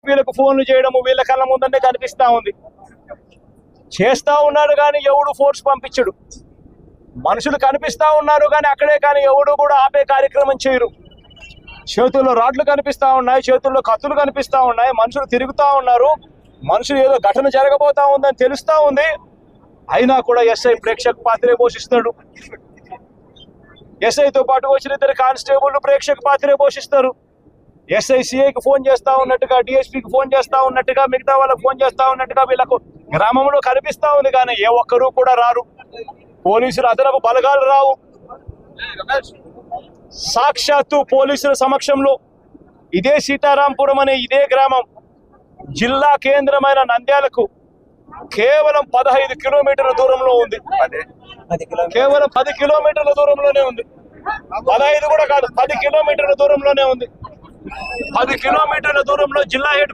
డిఎస్పీలకు ఫోన్లు చేయడము వీళ్ళ కళ్ళ ముందనే కనిపిస్తా ఉంది. చేస్తా ఉన్నారు కానీ ఎవడు ఫోర్స్ పంపించడు. మనుషులు కనిపిస్తా ఉన్నారు కానీ అక్కడే కానీ ఎవడు కూడా ఆపే కార్యక్రమం చేయరు. చేతుల్లో రాడ్లు కనిపిస్తా ఉన్నాయి, చేతుల్లో కత్తులు కనిపిస్తా ఉన్నాయి, మనుషులు తిరుగుతూ ఉన్నారు. మనుషులు ఏదో ఘటన జరగబోతా ఉందని తెలుస్తా ఉంది. అయినా కూడా ఎస్ఐ ప్రేక్షక పాత్రే పోషిస్తాడు. ఎస్ఐతో పాటు వచ్చిన ఇద్దరు కానిస్టేబుల్ ప్రేక్షక పాత్రే పోషిస్తారు. ఎస్ఐ సిఐకి ఫోన్ చేస్తా ఉన్నట్టుగా, డిఎస్పీకి ఫోన్ చేస్తా ఉన్నట్టుగా, మిగతా వాళ్ళకి ఫోన్ చేస్తా ఉన్నట్టుగా వీళ్ళకు గ్రామంలో కనిపిస్తా ఉంది కానీ ఏ ఒక్కరూ కూడా రారు. పోలీసులు అదనపు బలగాలు రావు. సాక్షాత్తు పోలీసుల సమక్షంలో ఇదే సీతారాంపురం అనే ఇదే గ్రామం జిల్లా కేంద్రమైన నంద్యాలకు కేవలం 15 కిలోమీటర్ల దూరంలో ఉంది. కేవలం 10 కిలోమీటర్ల దూరంలోనే ఉంది. 15 కూడా కాదు, 10 కిలోమీటర్ల దూరంలోనే ఉంది. 10 కిలోమీటర్ల దూరంలో జిల్లా హెడ్